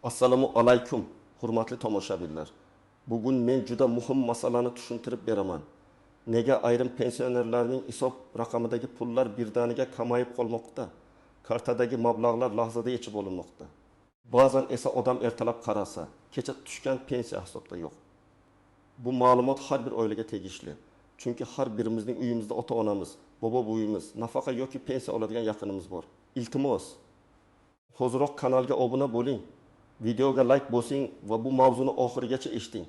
Assalomu alaykum, hurmatli tomoshabinlar. Bugun men juda muhim masalani tushuntirib beraman. Nega ayrim pensionerlarning hisob raqamidagi pullar birdaniga kamayib qolmoqda? Kartadagi mablag'lar lahzada yechib olinmoqda. Ba'zan esa odam ertalab qarasa, kecha tushgan pensiya hisobda yo'q. Bu ma'lumot har bir oilaga tegishli. Chunki har birimizning uyimizda ota-onamiz, bobo-buvimiz, nafaqa yoki pensiya oladigan yaqinimiz bor. Iltimos, hoziroq kanalga obuna bo'ling. Videoga like bosing va bu mavzuni oxirigacha eshiting.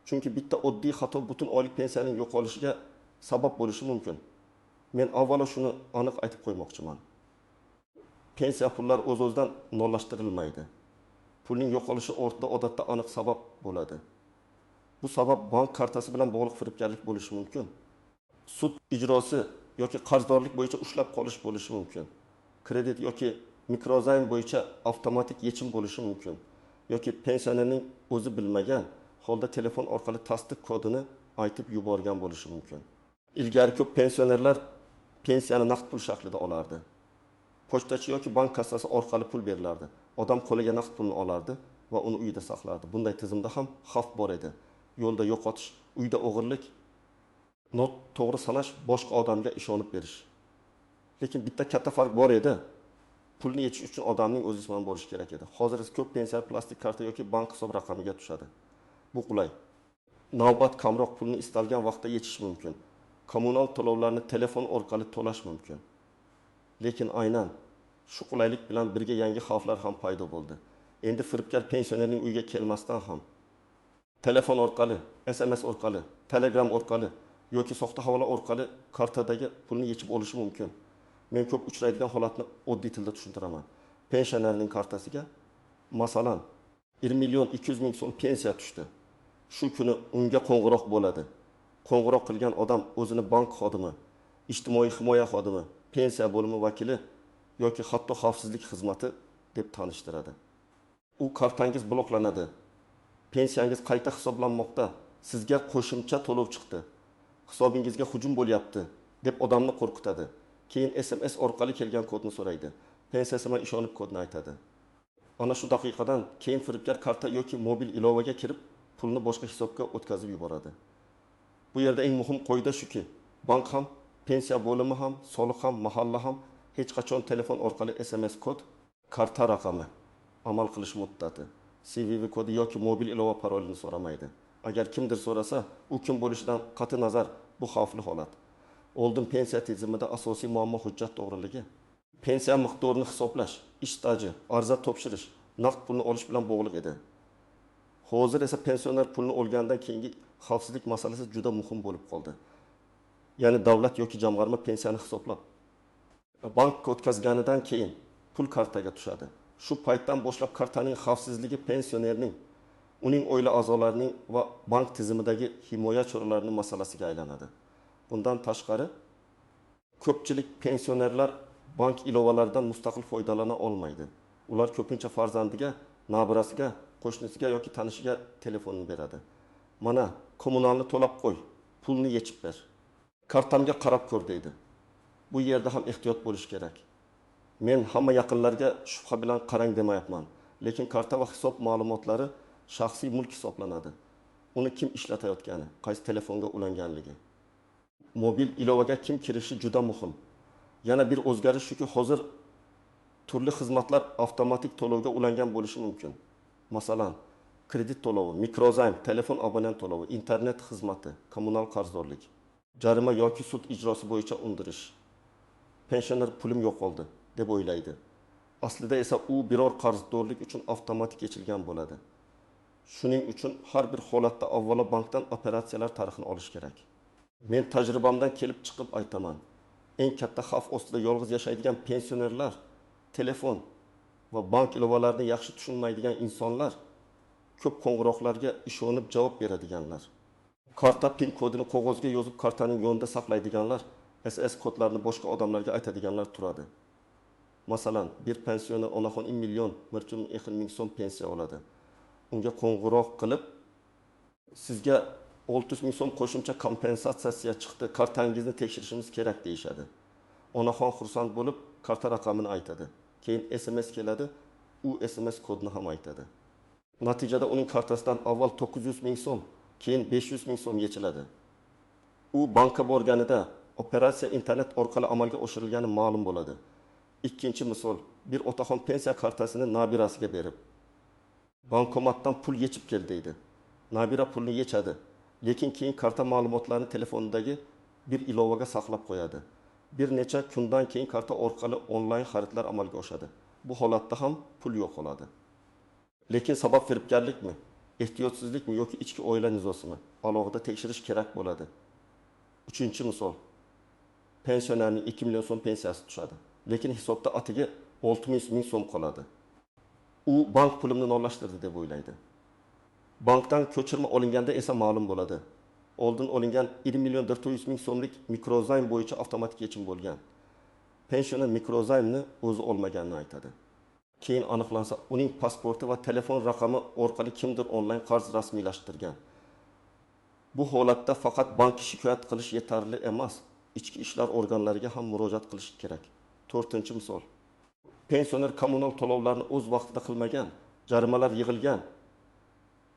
Chunki bitta oddiy xato butun oylik pensiyaning yo'qolishiga sabab bo'lishi mumkin. Men avvalo shuni aniq aytib qo'ymoqchiman. Pensiya pullar o'z-o'zidan nollashtirilmaydi. Pulning yo'qolishi ortida odatda aniq sabab bo'ladi. Bu sabab bank kartasi bilan bog'liq firibgarlik bo'lishi mumkin. Sud ijrosi yoki qarzdorlik bo'yicha ushlab qolish bo'lishi mumkin. Kredit yoki mikrozaym bo'yicha avtomatik yechim bo'lishi mumkin. Yoki pensionerning o'zi bilmagan holda telefon orqali tasdiq kodini aytib yuborgan bo'lishi mumkin. Ilgari ko'p pensionerlar pensiyani naqd pul shaklida olardi. Pochtachi yoki bank kassasi orqali pul berilardi. Odam qo'liga naqd pulni olardi va uni uyda saqlardi. Bunday tizimda ham xavf bor edi. Yo'lda yo'qotish, uyda o'g'irlik, not to'g'ri sanash, boshqa odamga ishonib berish. Lekin bitta katta farq bor edi. Pulni yechish uchun odamning o'zi bilan bo'lishi kerak edi. Hozir ko'p pensiya plastik karta yoki bank hisob raqamiga tushadi. Bu qulay. Navbat kamroq pulni istalgan vaqtda yechish mumkin. Kommunal to'lovlarni telefon orqali to'lash mumkin. Lekin aynan shu qulaylik bilan birga yangi xavflar ham paydo bo'ldi. Endi firibgar pensionerning uyiga kelmasdan ham telefon orqali, SMS orqali, Telegram orqali yoki soxta havola orqali kartadagi pulni yechib olishi mumkin. Men ko'p uchraydigan holatni oddiy tilda tushuntiraman. Pensionerning kartasiga masalan 1 million 200 ming so'm pensiya tushdi. Shu kuni unga qo'ng'iroq bo'ladi. Qo'ng'iroq qilgan odam o'zini bank xodimi, ijtimoiy himoya xodimi, pensiya bo'limi vakili yoki hatto xavfsizlik xizmati deb tanishtiradi. U kartangiz bloklanadi. Pensiyangiz qayta hisoblanmoqda. Sizga qo'shimcha to'lov chiqdi. Hisobingizga hujum bo'lyapti deb odamni qo'rqitadi. Keyin SMS orqali kelgan kodni so'raydi. Pensiyasiga ishonib kodni aytadi. Ana shu daqiqadan keyin firibgar karta yoki mobil ilovaga kirib, pulni boshqa hisobga o'tkazib yuboradi. Bu yerda eng muhim qoida shuki, bank ham, pensiya bo'limi ham, soliq ham, mahalla ham hech qachon telefon orqali SMS kod, karta raqami, amal qilish muddati, CVV kodi yoki mobil ilova parolini so'ramaydi. Agar kimdir so'rasa, u kim bo'lishidan qat'i nazar bu xavfli holat. Oldin pensiya tizimida asosiy muammo hujjat to'g'riligi. Pensiya miqdorini hisoblash, ish staji, ariza topshirish, naqd pulni olish bilan bog'liq edi. Hozir esa pensioner pulni olgandan keyingi xavfsizlik masalasi juda muhim bo'lib qoldi. Ya'ni davlat yoki jamg'arma pensiyani hisoblab, bankka o'tkazganidan keyin pul kartaga tushadi. Shu paytdan boshlab kartaning xavfsizligi pensionerning, uning oila a'zolarining va bank tizimidagi himoya choralarining masalasiga aylanadi. Bundan tashqari, ko'pchilik pensionerlar bank ilovalaridan mustaqil foydalana olmaydi. Ular ko'pincha farzandiga, nabirasiga, qo'shnisiga yoki tanishiga telefonini beradi. Mana, kommunalni to'lab qo'y, pulni yechib ber. Kartamga qarab ko'r deydi. Bu yerda ham ehtiyot bo'lish kerak. Men hamma yaqinlarga shubha bilan qarang demayapman, lekin karta va hisob ma'lumotlari shaxsiy mulk hisoblanadi. Uni kim ishlatayotgani, qaysi telefonga ulanganligi, mobil ilovaga kim kirishi juda muhim. Yana bir o'zgarish shuki, hozir turli xizmatlar avtomatik to'lovga ulangan bo'lishi mumkin. Masalan, kredit to'lovi, mikrozaym, telefon abonent to'lovi, internet xizmati, kommunal qarzdorlik, jarima yoki sud ijrosi bo'yicha undirish. Pensioner pulim yo'qoldi deb o'ylaydi. Aslida esa u biror qarzdorlik uchun avtomatik yechilgan bo'ladi. Shuning uchun har bir holatda avvalo bankdan operatsiyalar tarixini olish kerak. Men tajribamdan kelib chiqib aytaman. Eng katta xavf ostida yolg'iz yashaydigan pensionerlar, telefon va bank ilovalarini yaxshi tushunmaydigan insonlar, ko'p qo'ng'iroqlarga ishonib javob beradiganlar, karta pin kodini qog'ozga yozib kartaning yonida saqlaydiganlar, SS kodlarini boshqa odamlarga aytadiganlar turadi. Masalan, bir pensioner onaxon 1 million 1 ming so'm pensiya oladi. Unga qo'ng'iroq qilib, sizga 600 ming so'm qo'shimcha kompensatsiya chiqdi, kartangizni tekshirishimiz kerak deyishadi. Onaxon xursand bo'lib, karta raqamini aytadi. Keyin SMS keladi, u SMS kodini ham aytadi. Natijada uning kartasidan avval 900 ming so'm, keyin 500 ming so'm yechiladi. U bankka borganida operatsiya internet orqali amalga oshirilgani ma'lum bo'ladi. Ikkinchi misol, bir otaxon pensiya kartasini nabirasiga berib, bankomatdan pul yechib kel deydi. Nabira pulni yechadi, lekin keyin karta ma'lumotlarini telefonidagi bir ilovaga saqlab qo'yadi. Bir necha kundan keyin karta orqali onlayn xaridlar amalga oshadi. Bu holatda ham pul yo'qoladi. Lekin sabab firibgarlikmi, ehtiyotsizlikmi yoki ichki oila nizosimi? Alohida tekshirish kerak bo'ladi. Uchinchi misol, pensionerning 2 million so'm pensiyasi tushadi, lekin hisobda atiga 600 ming so'm qoladi. U bank pulimni nollashtirdi deb o'ylaydi. Bankdan ko'chirma olinganda esa ma'lum bo'ladi. Oldin olingan 20 million 400 ming so'mlik mikrozaym bo'yicha avtomatik yechim bo'lgan. Pensioner mikrozaymni o'zi olmaganini aytadi. Keyin aniqlansa, uning pasporti va telefon raqami orqali kimdir onlayn qarz rasmiylashtirgan. Bu holatda faqat bankka shikoyat qilish yetarli emas, ichki ishlar organlariga ham murojaat qilish kerak. 4-misol. Pensioner kommunal to'lovlarni o'z vaqtida qilmagan, jarimalar yig'ilgan,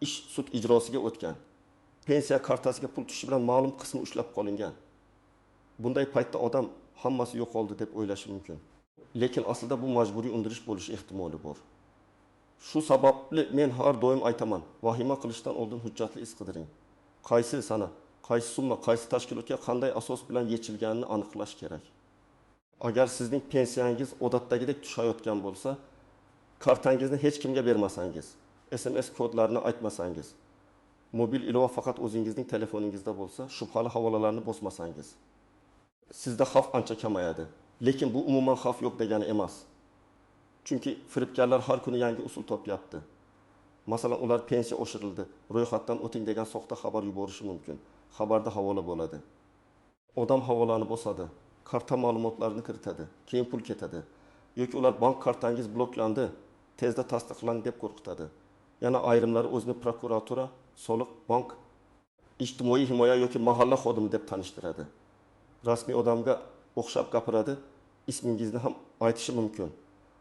ish sud ijrosiga o'tgan. Pensiya kartasiga pul tushishi bilan ma'lum qismi ushlab qolingan. Bunday paytda odam hammasi yo'qoldi deb o'ylashi mumkin. Lekin aslida bu majburiy undirish bo'lish ehtimoli bor. Shu sababli men har doim aytaman, vahima qilishdan oldin hujjatli iz qidiring. Qaysi sana, qaysi summa, qaysi tashkilotga qanday asos bilan yechilganini aniqlash kerak. Agar sizning pensiyangiz odatdagidek tushayotgan bo'lsa, kartangizni hech kimga bermasangiz, SMS kodlarini aytmasangiz, mobil ilova faqat o'zingizning telefoningizda bo'lsa, shubhali havolalarni bosmasangiz, sizda xavf ancha kamayadi. Lekin bu umuman xavf yo'q degani emas. Chunki firibgarlar har kuni yangi usul topyapti. Masalan, ular pensiya oshirildi, ro'yxatdan o'ting degan soxta xabar yuborishi mumkin. Xabarda havola bo'ladi. Odam havolani bosadi, karta ma'lumotlarini kiritadi, keyin pul ketadi. Yoki ular bank kartangiz bloklandi, tezda tasdiqlang deb qo'rqitadi. Yana ayrimlari o'zini prokuratura, soliq, bank, ijtimoiy himoya yoki mahalla xodimi deb tanishtiradi. Rasmiy odamga o'xshab gapiradi, ismingizni ham aytishi mumkin.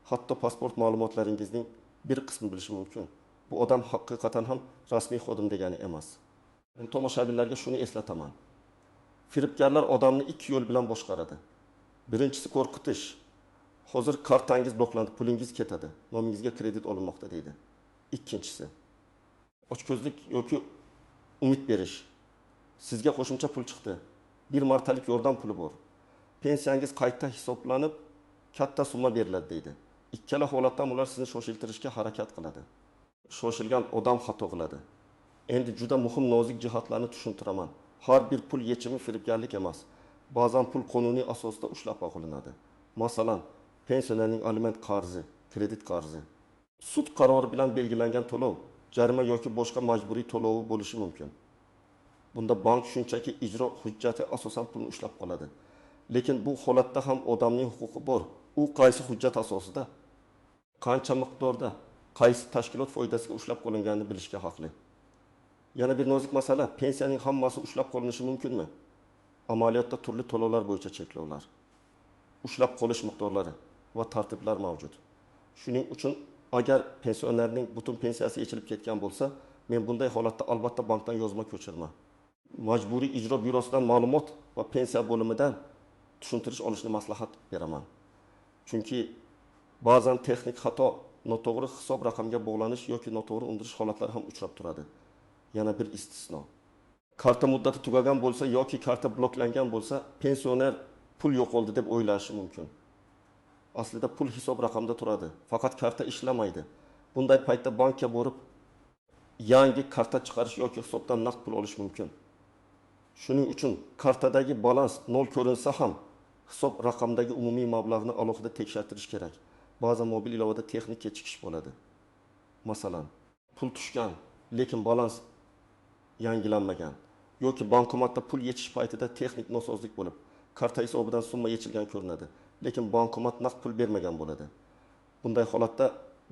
Hatto pasport ma'lumotlaringizning bir qismini bilishi mumkin. Bu odam haqiqatan ham rasmiy xodim degani emas. Men tomoshabinlarga shuni eslataman. Firibgarlar odamni ikki yo'l bilan boshqaradi. Birinchisi qo'rqitish. Hozir kartangiz bloklandi, pulingiz ketadi, nomingizga kredit olinmoqda deydi. Ikkinchisi ochko'zlik yoki umid berish. Sizga qo'shimcha pul chiqdi. Bir martalik yordam puli bor. Pensiyangiz qayta hisoblanib, katta summa beriladi deydi. Ikkala holatda ular sizni shoshiltirishga harakat qiladi. Shoshilgan odam xato qiladi. Endi juda muhim nozik jihatlarni tushuntiraman. Har bir pul yechimi firibgarlik emas. Ba'zan pul qonuniy asosda ushlab qo'yiladi. Masalan, pensionerning aliment qarzi, kredit qarzi, sud qarori bilan belgilangan to'lov, jarima yoki boshqa majburiy to'lovi bo'lishi mumkin. Bunda bank shunchaki ijro hujjati asosan pulni ushlab qoladi. Lekin bu holatda ham odamning huquqi bor. U qaysi hujjat asosida, qancha miqdorda, qaysi tashkilot foydasiga ushlab qolinganini bilishga haqli. Yana bir nozik masala, pensiyaning hammasi ushlab qolinishi mumkinmi? Amaliyotda turli to'lovlar bo'yicha cheklovlar, ushlab qolish miqdorlari va tartiblar mavjud. Shuning uchun agar pensionerning butun pensiyasi yechilib ketgan bo'lsa, men bunday holatda albatta bankdan yozma ko'chirma, majburiy ijro byurosidan ma'lumot va pensiya bo'limidan tushuntirish olishni maslahat beraman. Chunki ba'zan texnik xato, noto'g'ri hisob raqamga bog'lanish yoki noto'g'ri undirish holatlari ham uchrab turadi. Yana bir istisno. Karta muddati tugagan bo'lsa yoki karta bloklangan bo'lsa, pensioner pul yo'qoldi deb o'ylashi mumkin. Aslida pul hisob raqamda turadi, faqat karta ishlamaydi. Bunday paytda bankka borib, yangi karta chiqarish yoki hisobdan naqd pul olish mumkin. Shuning uchun kartadagi balans nol ko'rinsa ham, hisob raqamdagi umumiy mablag'ni alohida tekshirtirish kerak. Ba'zan mobil ilovada texnik kechikish bo'ladi. Masalan, pul tushgan, lekin balans yangilanmagan yoki bankomatda pul yechish paytida texnik nosozlik bo'lib, karta hisobidan summa yechilgan ko'rinadi, lekin bankomat naqd pul bermagan bo'ladi. Bunday holatda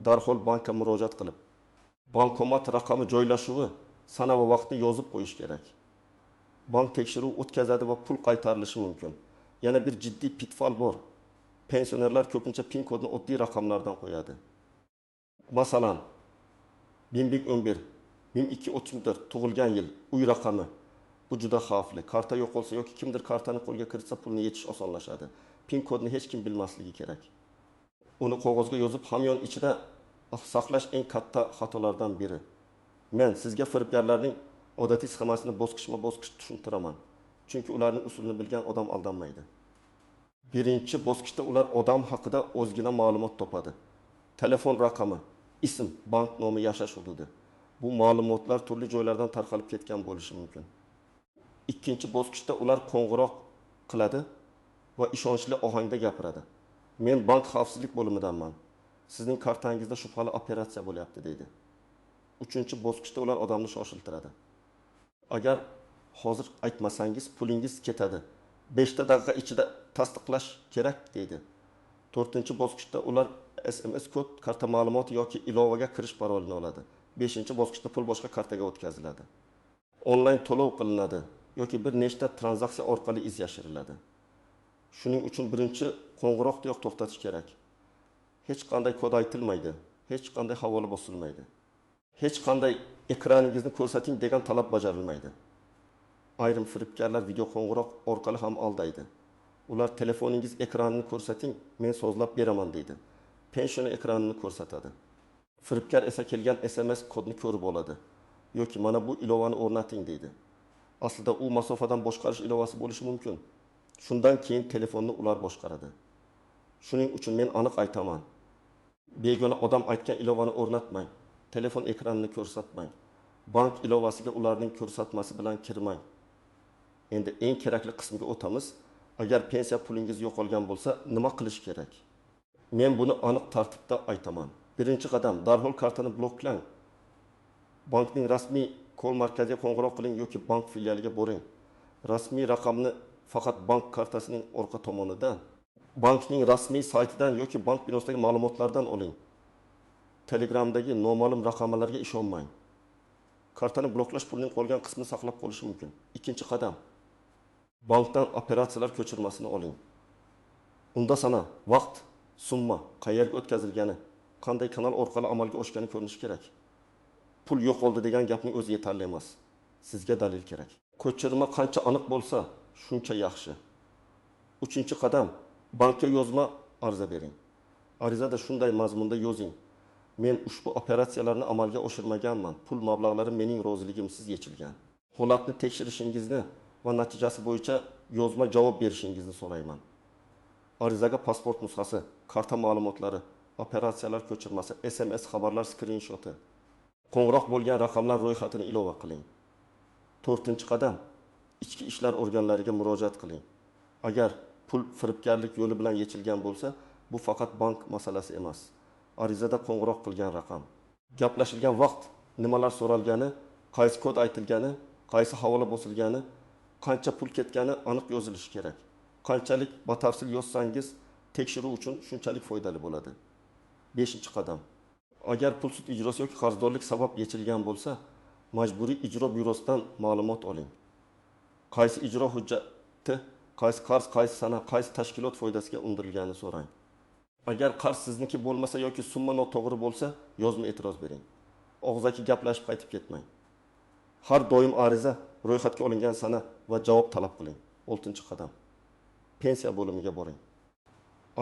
darhol bankka murojaat qilib, bankomat raqami joylashuvi, sana va vaqtni yozib qo'yish kerak. Bank tekshiruv o'tkazadi va pul qaytarilishi mumkin. Yana bir jiddiy pitfall bor. Pensionerlar ko'pincha PIN kodni oddiy raqamlardan qo'yadi. Masalan, 1111, 1234 tug'ilgan yil, uy raqami. Bu juda xavfli. Karta yo'q bo'lsa yoki kimdir kartani qo'lga kiritsa pulni yetish osonlashadi. Pin kodni hech kim bilmasligi kerak. Uni qog'ozga yozib hamyon ichida saqlash eng katta xatolardan biri. Men sizga firibgarlarning odatiy sxemasini bosqichma-bosqich tushuntiraman. Chunki ularning usulini bilgan odam aldanmaydi. Birinchi bosqichda ular odam haqida o'zgina ma'lumot topadi. Telefon raqami, ism, bank nomi, yashash hududi. Bu ma'lumotlar turli joylardan tarqalib ketgan bo'lishi mumkin. Ikkinchi bosqichda ular qo'ng'iroq qiladi va ishonchli ohangda gapiradi. Men bank xavfsizlik bo'limidanman. Sizning kartangizda shubhali operatsiya bo'lyapti deydi. Uchinchi bosqichda ular odamni shoshiltiradi. Agar hozir aytmasangiz pulingiz ketadi. 5 daqiqa ichida tasdiqlash kerak deydi. To'rtinchi bosqichda ular SMS kod, karta ma'lumoti yoki ilovaga kirish parolini oladi. Beshinchi bosqichda pul boshqa kartaga o'tkaziladi. Onlayn to'lov qilinadi yoki bir nechta tranzaksiya orqali iz yashiriladi. Shuning uchun birinchi qo'ng'iroqdayoq to'xtatish kerak. Hech qanday kod aytilmaydi, hech qanday havola bosilmaydi. Hech qanday ekraningizni ko'rsating degan talab bajarilmaydi. Ayrim firibgarlar video qo'ng'iroq orqali ham aldaydi. Ular telefoningiz ekranini ko'rsating, men sozlab beraman deydi. Pensiya ekranini ko'rsatadi. Firibgar esa kelgan SMS kodni ko'rib oladi yoki mana bu ilovani o'rnating deydi. Aslida u masofadan boshqarish ilovasi bo'lishi mumkin. Shundan keyin telefonni ular boshqaradi. Shuning uchun men aniq aytaman. Begona odam aytgan ilovani o'rnatmang. Telefon ekranini ko'rsatmang. Bank ilovasiga ularning ko'rsatmasi bilan kirmang. Endi eng kerakli qismiga o'tamiz. Agar pensiya pulingiz yo'qolgan bo'lsa, nima qilish kerak? Men buni aniq tartibda aytaman. Birinchi qadam, darhol kartani bloklang. Bankning rasmiy kol markaziga qo'ng'iroq qiling yoki bank filialiga boring. Rasmiy raqamni faqat bank kartasining orqa tomonidan, bankning rasmiy saytidan yoki bank binosidagi ma'lumotlardan oling. Telegramdagi noma'lum raqamlarga ishonmang. Kartani bloklash pulning qolgan qismini saqlab qolishi mumkin. Ikkinchi qadam, bankdan operatsiyalar ko'chirmasini oling. Unda sana vaqt, summa, qayerga o'tkazilgani, qanday kanal orqali amalga oshgani ko'rinishi kerak. Pul yo'qoldi degan gapning o'zi yetarli emas. Sizga dalil kerak. Ko'chirma qancha aniq bo'lsa, shuncha yaxshi. Uchinchi qadam, bankka yozma ariza bering. Arizada shunday mazmunda yozing. Men ushbu operatsiyalarni amalga oshirmaganman. Pul mablag'lari mening roziligimsiz yechilgan. Holatni tekshirishingizni va natijasi bo'yicha yozma javob berishingizni so'rayman. Arizaga pasport nusxasi, karta ma'lumotlari, operatsiyalar ko'chirmasi, SMS xabarlar skrinshoti, qo'ng'iroq bo'lgan raqamlar ro'yxatini ilova qiling. To'rtinchi qadam, ichki ishlar organlariga murojaat qiling. Agar pul firibgarlik yo'li bilan yechilgan bo'lsa, bu faqat bank masalasi emas. Arizada qo'ng'iroq qilgan raqam, gaplashilgan vaqt, nimalar so'ralgani, qaysi kod aytilgani, qaysi havola bosilgani, qancha pul ketgani aniq yozilishi kerak. Qanchalik batafsil yozsangiz, tekshiruv uchun shunchalik foydali bo'ladi. 5-qadam. Agar pul sud ijrosi yoki qarzdorlik sabab yechilgan bo'lsa, majburiy ijro byurosidan ma'lumot oling. Qaysi ijro hujjati, qaysi qarz, qaysi sana, qaysi tashkilot foydasiga undirilganini so'rang. Agar qarz sizniki bo'lmasa yoki summa noto'g'ri bo'lsa, yozma e'tiroz bering. Og'zaki gaplashib qaytib ketmang. Har doim ariza, ro'yxatga olingan sana va javob talab qiling. 6-qadam. Pensiya bo'limiga boring.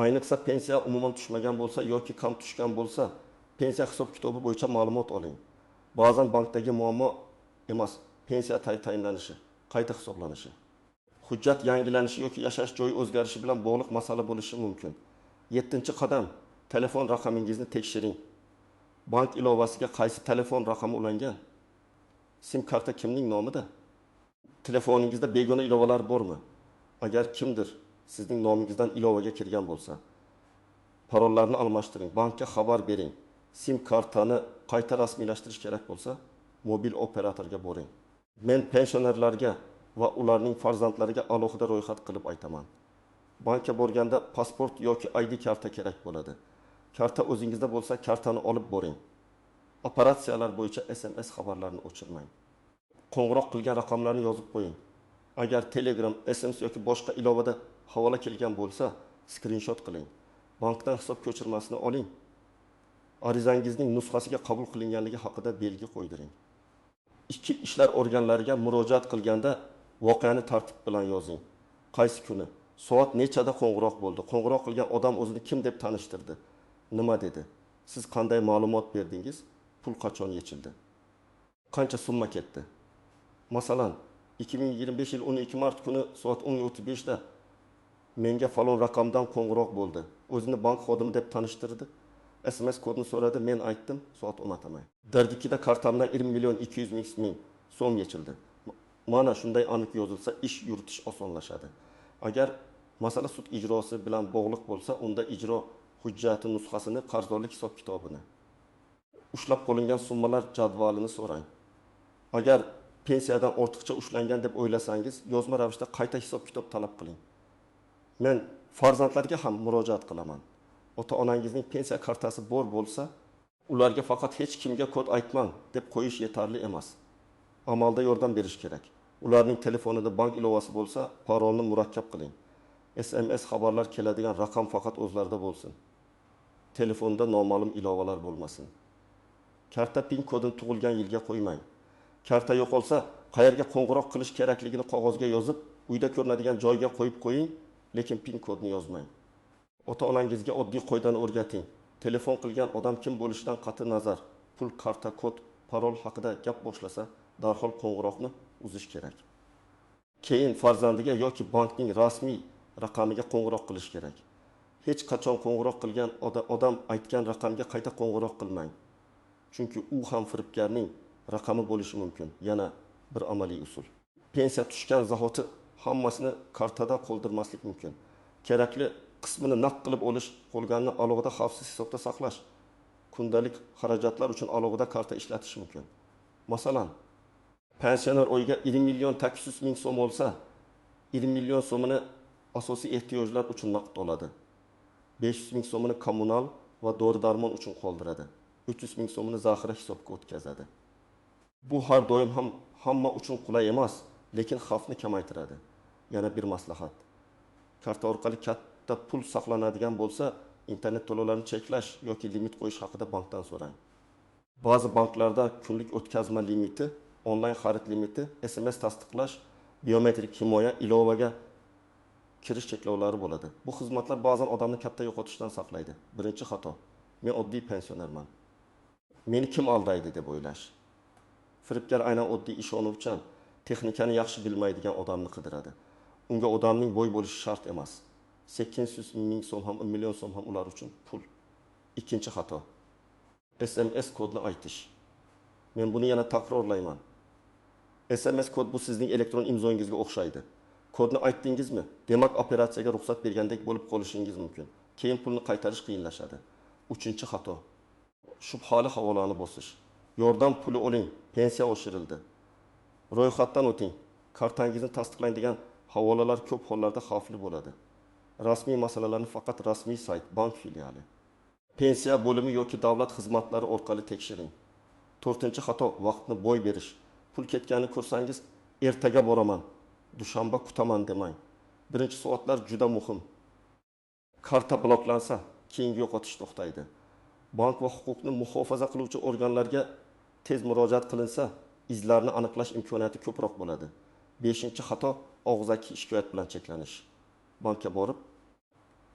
Ayniqsa pensiya umuman tushmagan bo'lsa yoki kam tushgan bo'lsa, pensiya hisob-kitobi bo'yicha ma'lumot oling. Ba'zan bankdagi muammo emas, pensiya tayinlanishi, qayta hisoblanishi. Hujjat yangilanishi yoki yashash joyi o'zgarishi bilan bog'liq masala bo'lishi mumkin. 7-qadam, telefon raqamingizni tekshiring. Bank ilovasiga qaysi telefon raqami ulangan? SIM karta kimning nomida? Telefoningizda begona ilovalar bormi? Agar kimdir sizning nomingizdan ilovaga kirgan bo'lsa, parollarni almashtiring, bankka xabar bering. SIM kartani qayta rasmiylashtirish kerak bo'lsa, mobil operatorga boring. Men pensionerlarga va ularning farzandlariga alohida ro'yxat qilib aytaman. Bankka borganda pasport yoki ID karta kerak bo'ladi. Karta o'zingizda bo'lsa, kartani olib boring. Operatsiyalar bo'yicha SMS xabarlarini o'chirmang. Qo'ng'iroq qilgan raqamlarni yozib qo'ying. Agar Telegram, SMS yoki boshqa ilovada havola kelgan bo'lsa, skrinshot qiling. Bankdan hisob ko'chirmasini oling. arizangizning nusxasiga qabul qilinganligi haqida belgi qo'ydiring. Ichki ishlar organlariga murojaat qilganda voqeani tartib bilan yozing. Qaysi kuni, soat nechada qo'ng'iroq bo'ldi, qo'ng'iroq qilgan odam o'zini kim deb tanishtirdi, nima dedi, siz qanday ma'lumot berdingiz, pul qachon yechildi, qancha summa ketdi. Masalan, 2025 yil 12 mart kuni soat 10:35 da menga falon raqamdan qo'ng'iroq bo'ldi. O'zini bank xodimi deb tanishtirdi. SMS kodini so'radi, men aytdim, soat 10 atamay. Dardikida kartamdan 20.200.000 so'm yechildi. Mana shunday aniq yozilsa, ish yuritish osonlashadi. Agar masala sud ijrosi bilan bog'liq bo'lsa, unda ijro hujjati nusxasini, qarzdorlik hisob-kitobini, ushlab qo'lingan summalar jadvalini so'rang. Agar pensiyadan ortiqcha ushlangan deb o'ylasangiz, yozma ravishda qayta hisob-kitob talab qiling. Men farzandlarga ham murojaat qilaman. Ota-onangizning pensiya kartasi bor bo'lsa, ularga faqat hech kimga kod aytmang deb qo'yish yetarli emas. Amalda yordam berish kerak. Ularning telefonida bank ilovasi bo'lsa, parolni murakkab qiling. SMS xabarlar keladigan raqam faqat o'zlarida bo'lsin. Telefonda noma'lum ilovalar bo'lmasin. Karta PIN kodini tug'ilgan yilga qo'ymang. Karta yo'qolsa, qayerga qo'ng'iroq qilish kerakligini qog'ozga yozib, uyda ko'rinadigan joyga qo'yib qo'ying, lekin PIN kodni yozmang. Ota-onangizga oddiy qoidani o'rgating. Telefon qilgan odam kim bo'lishidan qat'i nazar, pul, karta, kod, parol haqida gap boshlasa, darhol qo'ng'iroqni uzish kerak. Keyin farzandiga yoki bankning rasmiy raqamiga qo'ng'iroq qilish kerak. Hech qachon qo'ng'iroq qilgan odam aytgan raqamga qayta qo'ng'iroq qilmang. Chunki u ham firibgarning raqami bo'lishi mumkin. Yana bir amaliy usul. Pensiya tushgan zahoti hammasini kartada qoldirmaslik mumkin. Kerakli qismini naqd qilib olish, qolganini alohida xavfsiz hisobda saqlash. Kundalik xarajatlar uchun alohida karta ishlatish mumkin. Masalan, pensioner oyiga 20.800.000 so'm olsa, 20 million so'mini asosiy ehtiyojlar uchun naqd oladi. 500.000 so'mini kommunal va dori-darmon uchun qoldiradi. 300.000 so'mini zaxira hisobga o'tkazadi. Bu har doim ham hamma uchun qulay emas, lekin xavfni kamaytiradi. Yana bir maslahat. Karta orqali katta pul saqlanadigan bo'lsa, internet to'lovlarini cheklash yoki limit qo'yish haqida bankdan so'rang. Ba'zi banklarda kunlik o'tkazma limiti, onlayn xarid limiti, SMS tasdiqlash, biometrik himoya, ilovaga kirish cheklovlari bo'ladi. Bu xizmatlar ba'zan odamni katta yo'qotishdan saqlaydi. Birinchi xato. Men oddiy pensionerman. Meni kim aldaydi deb o'ylash. Firibgar aynan oddiy ishonuvchan, texnikani yaxshi bilmaydigan odamni qidiradi. Unga odamning boy bo'lishi shart emas. 800.000 so'm ham, 1 million so'm ham ular uchun pul. Ikkinchi xato. SMS kodni aytish. Men buni yana takrorlayman. SMS kod bu sizning elektron imzoingizga o'xshaydi. Kodni aytdingizmi? Demak, operatsiyaga ruxsat bergandek bo'lib qolishingiz mumkin. Keyin pulni qaytarish qiyinlashadi. Uchinchi xato. Shubhali havolani bosish. Yordam puli oling, pensiya oshirildi. Ro'yxatdan o'ting. Kartangizni tasdiqlang degan havolalar ko'p hollarda xavfli bo'ladi. Rasmiy masalalarni faqat rasmiy sayt, bank filiali, pensiya bo'limi yoki davlat xizmatlari orqali tekshiring. 4-xato, vaqtni boy berish. Pul ketganini ko'rsangiz, ertaga boraman, dushanba kutaman demang. Birinchi soatlar juda muhim. Karta bloklansa, keyingi yo'qotish to'xtaydi. Bank va huquqni muhofaza qiluvchi organlarga tez murojaat qilinsa, izlarni aniqlash imkoniyati ko'proq bo'ladi. 5-xato, og'zaki shikoyat bilan cheklanish. Bankka borib,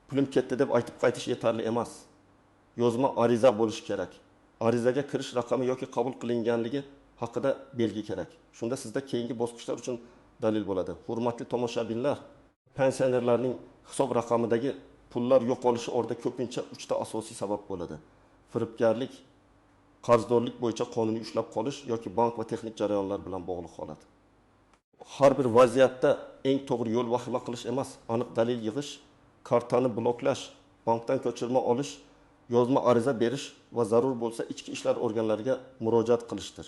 pulim ketdi deb aytib qaytish yetarli emas. Yozma ariza bo'lishi kerak. Arizaga kirish raqami yoki qabul qilinganligi haqida belgi kerak. Shunda sizda keyingi bosqichlar uchun dalil bo'ladi. Hurmatli tomoshabinlar, pensionerlarning hisob raqamidagi pullar yo'qolishi orada ko'pincha 3 ta asosiy sabab bo'ladi. Firibgarlik, qarzdorlik bo'yicha qonuniy ushlab qolish yoki bank va texnik jarayonlar bilan bog'liq holat. Har bir vaziyatda eng to'g'ri yo'l vahima qilish emas, aniq dalil yig'ish, kartani bloklash, bankdan ko'chirma olish, yozma ariza berish va zarur bo'lsa ichki ishlar organlariga murojaat qilishdir.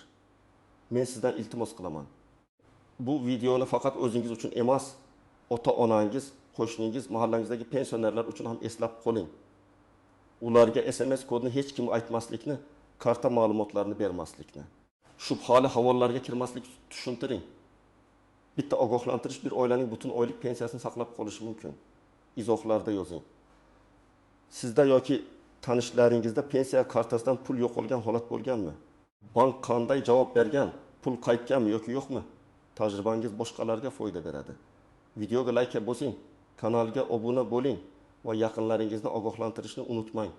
Men sizdan iltimos qilaman. Bu videoni faqat o'zingiz uchun emas, ota-onangiz, qo'shningiz, mahallangizdagi pensionerlar uchun ham eslab qoling. Ularga SMS kodni hech kim aytmaslikni, karta ma'lumotlarini bermaslikni, shubhali havollarga kirmaslik tushuntiring. Bitta ogohlantirish bir oilaning butun oylik pensiyasini saqlab qolishi mumkin. Izohlarda yozing. Sizda yoki tanishlaringizda pensiya kartasidan pul yo'qolgan holat bo'lganmi? Bank qanday javob bergan? Pul qaytganmi yoki yo'qmi? Tajribangiz boshqalarga foyda beradi. Videoga like bosing, kanalga obuna bo'ling va yaqinlaringizni ogohlantirishni unutmang.